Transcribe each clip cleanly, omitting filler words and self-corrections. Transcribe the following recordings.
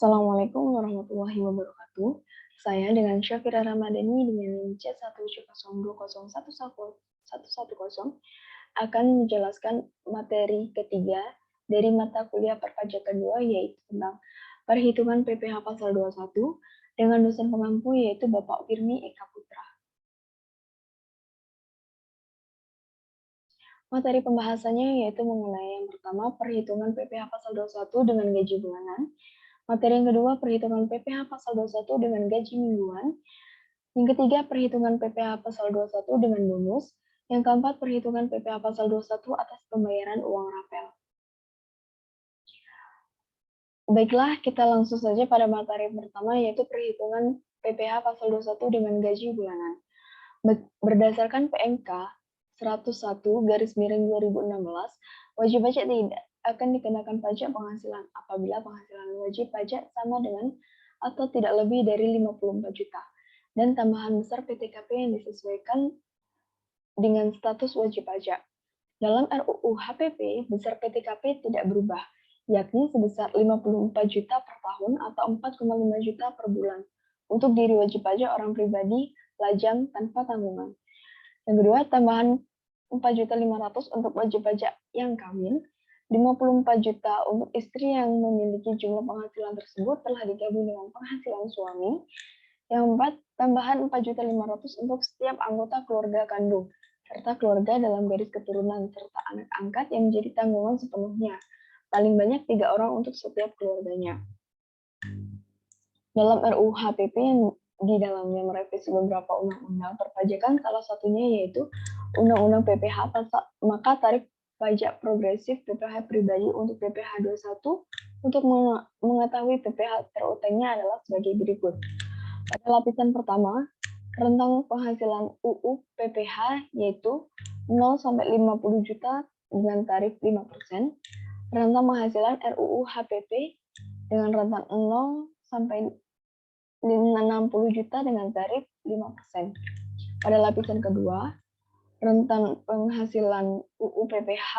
Assalamualaikum warahmatullahi wabarakatuh. Saya dengan Syafira Ramadhani dengan NIM C17020111110 akan menjelaskan materi ketiga dari mata kuliah perpajakan 2 yaitu tentang perhitungan PPh pasal 21 dengan dosen pengampu yaitu Bapak Firmy Eka Putra. Materi pembahasannya yaitu mengenai yang pertama perhitungan PPh pasal 21 dengan gaji bulanan. Materi yang kedua, perhitungan PPh pasal 21 dengan gaji mingguan. Yang ketiga, perhitungan PPh pasal 21 dengan bonus. Yang keempat, perhitungan PPh pasal 21 atas pembayaran uang rapel. Baiklah, kita langsung saja pada materi pertama, yaitu perhitungan PPh pasal 21 dengan gaji bulanan. Berdasarkan PMK 101/2016, wajib pajak tidak akan dikenakan pajak penghasilan apabila penghasilan wajib pajak sama dengan atau tidak lebih dari 54 juta dan tambahan besar PTKP yang disesuaikan dengan status wajib pajak. Dalam RUU HPP, besar PTKP tidak berubah, yakni sebesar 54 juta per tahun atau 4,5 juta per bulan untuk diri wajib pajak orang pribadi lajang tanpa tanggungan. Yang kedua, tambahan 4.500.000 untuk wajib pajak yang kawin, 54 juta untuk istri yang memiliki jumlah penghasilan tersebut telah digabung dengan penghasilan suami. Yang keempat, tambahan 4.500.000 untuk setiap anggota keluarga kandung, serta keluarga dalam garis keturunan, serta anak angkat yang menjadi tanggungan sepenuhnya. Paling banyak 3 orang untuk setiap keluarganya. Dalam RUU HPP yang di dalamnya merevisi beberapa undang-undang perpajakan, salah satunya yaitu Undang-Undang PPh, maka tarif pajak progresif PPh pribadi untuk PPh 21 untuk mengetahui PPh terutangnya adalah sebagai berikut. Pada lapisan pertama, rentang penghasilan UU PPh yaitu 0 sampai 50 juta dengan tarif 5%, rentang penghasilan RUU HPP dengan rentang 0 sampai 60 juta dengan tarif 5%. Pada lapisan kedua, rentang penghasilan UU PPh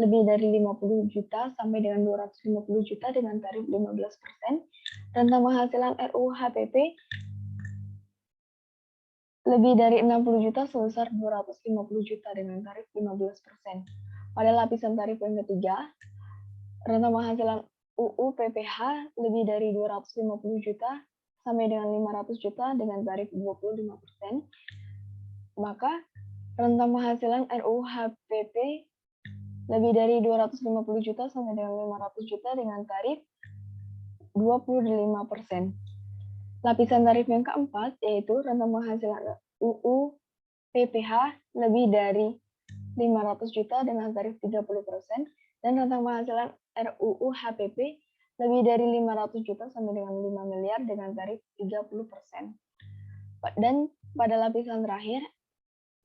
lebih dari 50 juta sampai dengan 250 juta dengan tarif 15%. Rentang penghasilan RUU HPP lebih dari 60 juta sebesar 250 juta dengan tarif 15%. Pada lapisan tarif yang ketiga, rentang penghasilan UU PPh lebih dari 250 juta sampai dengan 500 juta dengan tarif 25%. Maka rentang penghasilan RUU HPP lebih dari 250 juta sampai dengan 500 juta dengan tarif 25%. Lapisan tarif yang keempat yaitu rentang penghasilan UU PPh lebih dari 500 juta dengan tarif 30% dan rentang penghasilan RUU HPP lebih dari 500 juta sampai dengan 5 miliar dengan tarif 30%. Dan pada lapisan terakhir,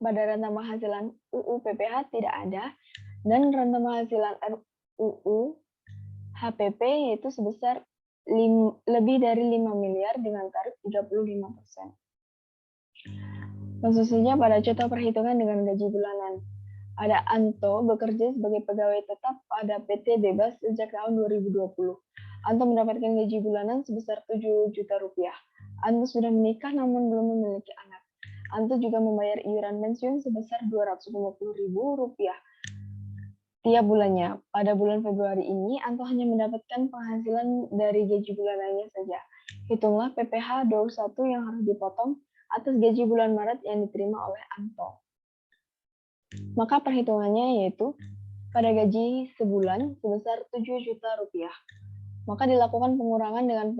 pada rentang penghasilan UU PPh tidak ada, dan rentang penghasilan RUU HPP yaitu sebesar lebih dari 5 miliar dengan tarif 35%. Langsung saja pada contoh perhitungan dengan gaji bulanan. Ada Anto bekerja sebagai pegawai tetap pada PT Bebas sejak tahun 2020. Anto mendapatkan gaji bulanan sebesar 7 juta rupiah. Anto sudah menikah namun belum memiliki anak. Anto juga membayar iuran pensiun sebesar Rp250.000 tiap bulannya. Pada bulan Februari ini, Anto hanya mendapatkan penghasilan dari gaji bulanannya saja. Hitunglah PPh 21 yang harus dipotong atas gaji bulan Maret yang diterima oleh Anto. Maka perhitungannya yaitu pada gaji sebulan sebesar 7 juta rupiah. Maka dilakukan pengurangan dengan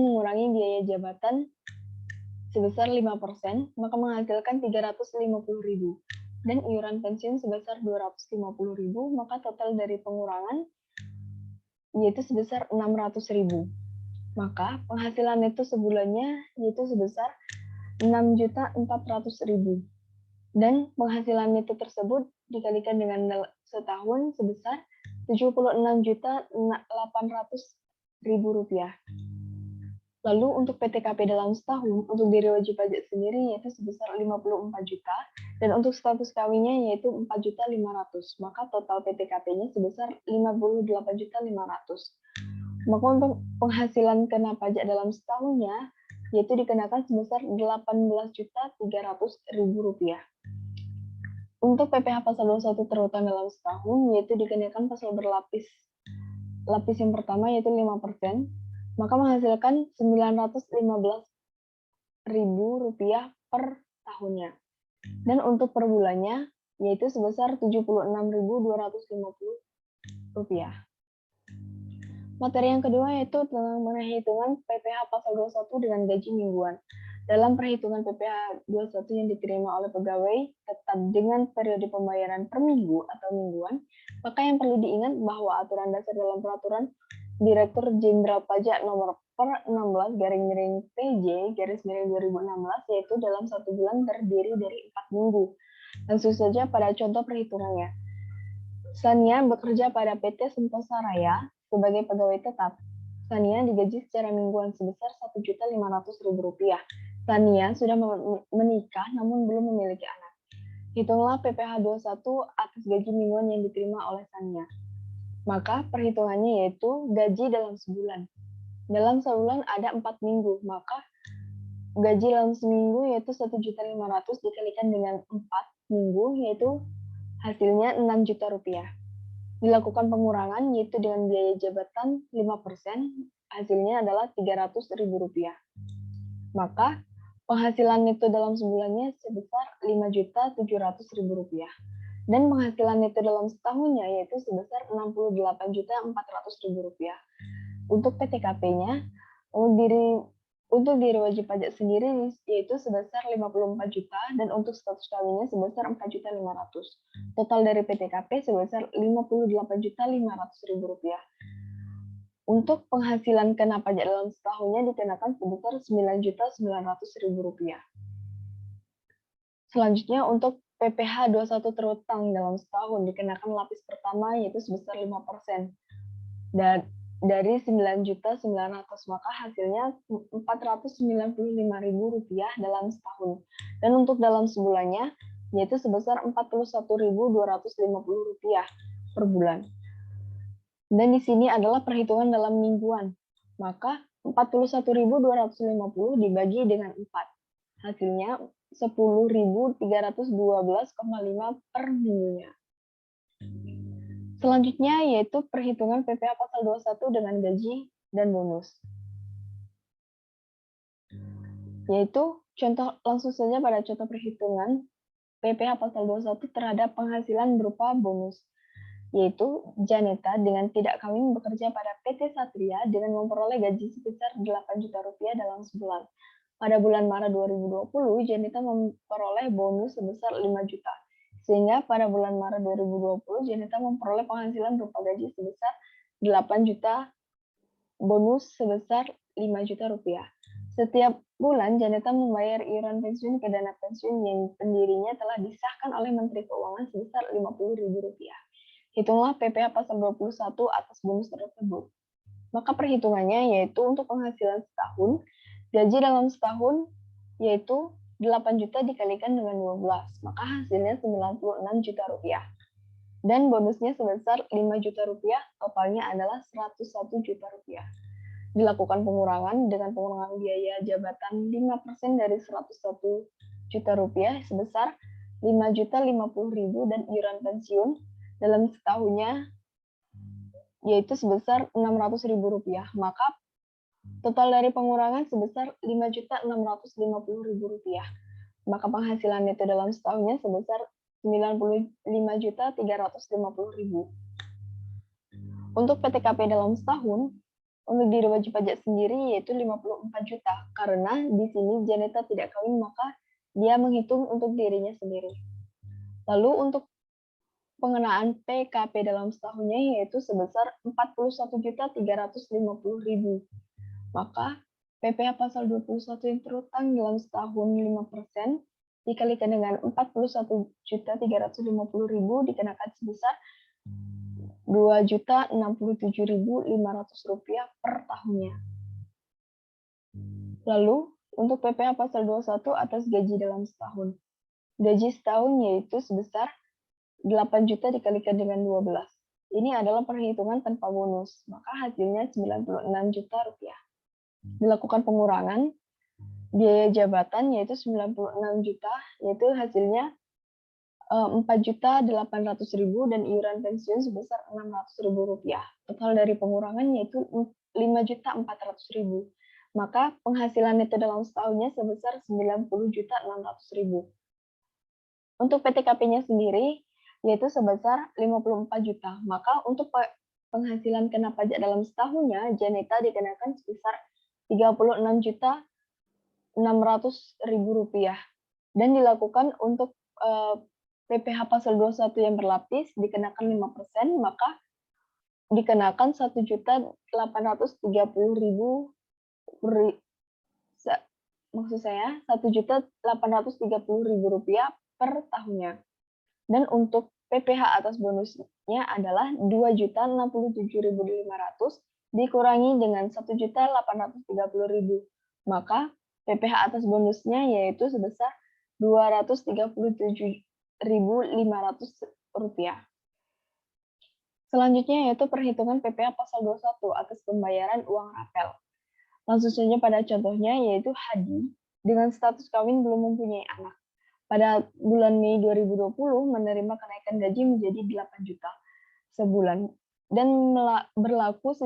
mengurangi biaya jabatan sebesar 5%, maka menghasilkan 350.000 dan iuran pensiun sebesar 250.000, maka total dari pengurangan yaitu sebesar 600.000. Maka penghasilan neto sebulannya yaitu sebesar 6.400.000. Dan penghasilan neto tersebut dikalikan dengan setahun sebesar Rp76.800.000. Lalu untuk PTKP dalam setahun untuk diri wajib pajak sendiri yaitu sebesar 54 juta dan untuk status kawinnya yaitu 4.500.000. Maka total PTKP-nya sebesar 58.500.000. Maka untuk penghasilan kena pajak dalam setahunnya, yaitu dikenakan sebesar Rp18.300.000. Untuk PPh pasal 21 terutang dalam setahun, yaitu dikenakan pasal berlapis. Lapis yang pertama yaitu 5%, maka menghasilkan Rp915.000 per tahunnya. Dan untuk per bulannya, yaitu sebesar Rp76.250. Materi yang kedua yaitu tentang perhitungan PPh pasal 21 dengan gaji mingguan. Dalam perhitungan PPh 21 yang diterima oleh pegawai tetap dengan periode pembayaran per minggu atau mingguan, maka yang perlu diingat bahwa aturan dasar dalam peraturan Direktur Jenderal Pajak nomor per 16 PJ 2016 yaitu dalam 1 bulan terdiri dari 4 minggu. Langsung saja pada contoh perhitungannya. Sania bekerja pada PT Sentosa Raya sebagai pegawai tetap. Sania digaji secara mingguan sebesar Rp1.500.000. Sania sudah menikah namun belum memiliki anak. Hitunglah PPh 21 atas gaji mingguan yang diterima oleh Sania. Maka perhitungannya yaitu gaji dalam sebulan. Dalam sebulan ada 4 minggu, maka gaji dalam seminggu yaitu Rp1.500.000 dikalikan dengan 4 minggu yaitu hasilnya Rp6 juta. Dilakukan pengurangan yaitu dengan biaya jabatan 5%, hasilnya adalah Rp300.000. Maka penghasilan neto dalam sebulannya sebesar Rp5.700.000. Dan penghasilan neto dalam setahunnya yaitu sebesar Rp68.400.000. Untuk PTKP-nya, untuk diri wajib pajak sendiri yaitu sebesar 54 juta dan untuk status kawinnya sebesar 4.500.000. Total dari PTKP sebesar Rp58.500.000. Untuk penghasilan kena pajak dalam setahunnya dikenakan sebesar Rp9.900.000. Selanjutnya untuk PPh 21 terutang dalam setahun dikenakan lapis pertama yaitu sebesar 5%. Dan dari Rp9.900.000 maka hasilnya Rp495.000 dalam setahun. Dan untuk dalam sebulannya yaitu sebesar Rp41.250 per bulan. Dan di sini adalah perhitungan dalam mingguan. Maka 41.250 dibagi dengan 4. Hasilnya 10.312,5 per minggunya. Selanjutnya yaitu perhitungan PPh pasal 21 dengan gaji dan bonus. Yaitu contoh langsung saja pada contoh perhitungan PPh pasal 21 terhadap penghasilan berupa bonus. Yaitu Janeta dengan tidak kawin bekerja pada PT Satria dengan memperoleh gaji sebesar Rp8 juta dalam sebulan. Pada bulan Maret 2020, Janeta memperoleh bonus sebesar 5 juta. Sehingga pada bulan Maret 2020, Janeta memperoleh penghasilan berupa gaji sebesar 8 juta, bonus sebesar 5 juta rupiah. Setiap bulan, Janeta membayar iuran pensiun ke dana pensiun yang pendirinya telah disahkan oleh Menteri Keuangan sebesar Rp50.000. Hitunglah PPh pasal 21 atas bonus tersebut. Maka perhitungannya yaitu untuk penghasilan setahun, gaji dalam setahun yaitu 8 juta dikalikan dengan 12, maka hasilnya Rp96 juta. Dan bonusnya sebesar Rp5 juta, totalnya adalah Rp101 juta. Dilakukan pengurangan dengan pengurangan biaya jabatan 5% dari Rp101 juta sebesar Rp5.050.000 dan iuran pensiun dalam setahunnya yaitu sebesar Rp600.000. Maka total dari pengurangan sebesar Rp5.650.000. Maka penghasilan neto dalam setahunnya sebesar Rp95.350.000. Untuk PTKP dalam setahun, untuk diri wajib pajak sendiri yaitu 54 juta. Karena di sini Janeta tidak kawin maka dia menghitung untuk dirinya sendiri. Lalu untuk pengenaan PKP dalam setahunnya yaitu sebesar Rp41.350.000. Maka PPh pasal 21 yang terutang dalam setahun 5% dikalikan dengan Rp41.350.000 dikenakan sebesar Rp2.067.500 per tahunnya. Lalu untuk PPh pasal 21 atas gaji dalam setahun. Gaji setahun yaitu sebesar 8 juta dikalikan dengan 12. ini adalah perhitungan tanpa bonus, maka hasilnya 96 juta rupiah. Dilakukan pengurangan biaya jabatan yaitu 96 juta, yaitu hasilnya 4.800.000 dan iuran pensiun sebesar 600.000 rupiah. Total dari pengurangan yaitu 5.400.000. Maka penghasilan neto dalam setahunnya sebesar 90.600.000. Untuk PTKP-nya sendiri yaitu sebesar 54 juta. Maka untuk penghasilan kena pajak dalam setahunnya, Janeta dikenakan sebesar 36.600.000 rupiah. Dan dilakukan untuk PPh pasal 21 yang berlapis dikenakan 5%, maka dikenakan 1.830.000 maksud saya 1.830.000 rupiah per tahunnya. Dan untuk PPh atas bonusnya adalah 2.067.500 dikurangi dengan 1.830.000. Maka PPh atas bonusnya yaitu sebesar 237.500 rupiah. Selanjutnya yaitu perhitungan PPh pasal 21 atas pembayaran uang rapel. Langsung saja pada contohnya yaitu Hadi dengan status kawin belum mempunyai anak. Pada bulan Mei 2020 menerima kenaikan gaji menjadi 8 juta sebulan dan berlaku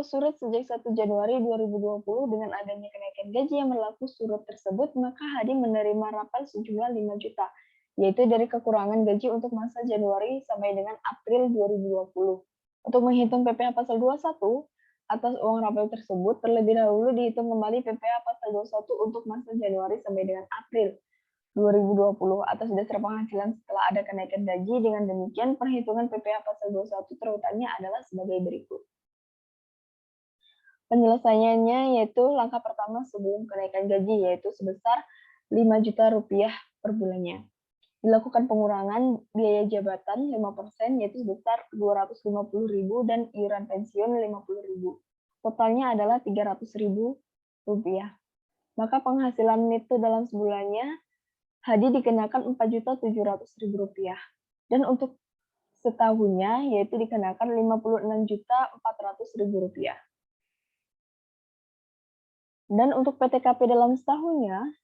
surut sejak 1 Januari 2020. Dengan adanya kenaikan gaji yang berlaku surut tersebut, maka Hadi menerima rapel sejumlah 5 juta, yaitu dari kekurangan gaji untuk masa Januari sampai dengan April 2020. Untuk menghitung PPh pasal 21 atas uang rapel tersebut, terlebih dahulu dihitung kembali PPh pasal 21 untuk masa Januari sampai dengan April 2020 atas dasar penghasilan setelah ada kenaikan gaji. Dengan demikian, perhitungan PPh pasal 21 terutamanya adalah sebagai berikut. Penyelesaiannya yaitu langkah pertama sebelum kenaikan gaji, yaitu sebesar 5 juta rupiah per bulannya. Dilakukan pengurangan biaya jabatan 5%, yaitu sebesar 250.000 dan iuran pensiun 50.000. Totalnya adalah 300.000 rupiah. Maka penghasilan neto dalam sebulannya Hadi dikenakan 4.700.000 rupiah. Dan untuk setahunnya yaitu dikenakan 56.400.000 rupiah. Dan untuk PTKP dalam setahunnya,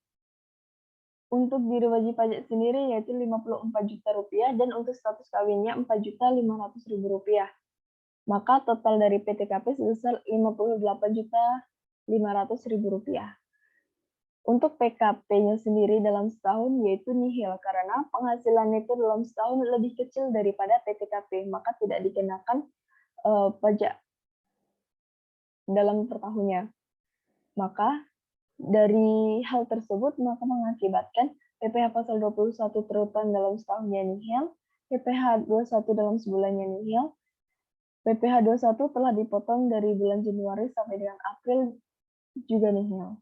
untuk diri wajib pajak sendiri yaitu 54 juta rupiah dan untuk status kawinnya 4.500.000 rupiah. Maka total dari PTKP sebesar 58.500.000 rupiah. Untuk PKP-nya sendiri dalam setahun yaitu nihil karena penghasilan neto dalam setahun lebih kecil daripada PTKP, maka tidak dikenakan pajak dalam per tahunnya. Maka dari hal tersebut maka mengakibatkan PPh pasal 21 terutan dalam setahunnya nihil, PPh 21 dalam sebulannya nihil, PPh 21 telah dipotong dari bulan Januari sampai dengan April juga nihil.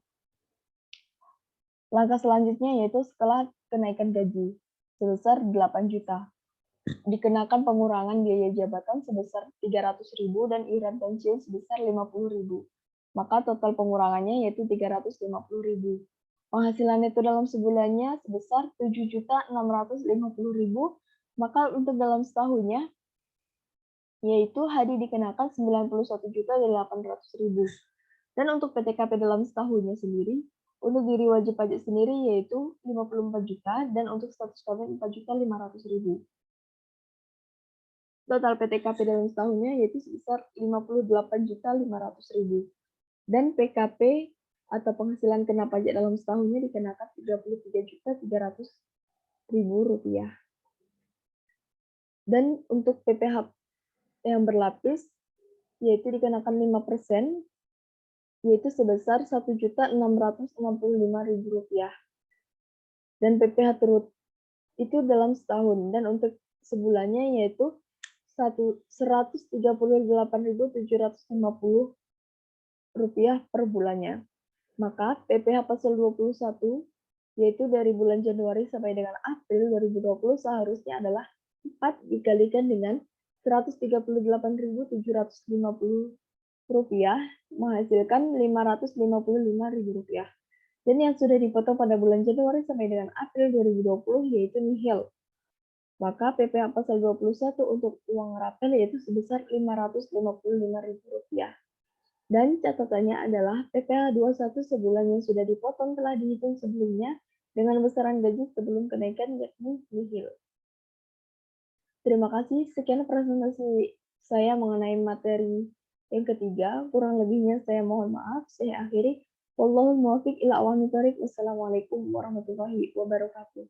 Langkah selanjutnya yaitu setelah kenaikan gaji sebesar 8 juta. Dikenakan pengurangan biaya jabatan sebesar 300.000 dan iuran pensiun sebesar 50.000. Maka total pengurangannya yaitu 350.000. Penghasilan neto dalam sebulannya sebesar 7.650.000, maka untuk dalam setahunnya yaitu Hadi dikenakan 91.800.000. Dan untuk PTKP dalam setahunnya sendiri, untuk diri wajib pajak sendiri yaitu 54 juta dan untuk status kawin 4.500.000. Total PTKP dalam setahunnya yaitu sebesar 58.500.000. Dan PKP atau penghasilan kena pajak dalam setahunnya dikenakan 33.300.000 rupiah. Dan untuk PPh yang berlapis yaitu dikenakan 5%, yaitu sebesar 1.665.000 rupiah. Dan PPh turut itu dalam setahun dan untuk sebulannya yaitu 138.750 rupiah per bulannya. Maka PPh pasal 21 yaitu dari bulan Januari sampai dengan April 2020 seharusnya adalah 4 dikalikan dengan 138.750 rupiah menghasilkan 555.000 rupiah. Dan yang sudah dipotong pada bulan Januari sampai dengan April 2020 yaitu nihil. Maka PPh pasal 21 untuk uang rapel yaitu sebesar Rp555.000. Dan catatannya adalah PPh 21 sebulan yang sudah dipotong telah dihitung sebelumnya dengan besaran gaji sebelum kenaikan yakni nihil. Terima kasih, sekian presentasi saya mengenai materi yang ketiga. Kurang lebihnya saya mohon maaf. Saya akhiri. Wallahul muwaffiq ila aqwamit thoriq. Wassalamualaikum warahmatullahi wabarakatuh.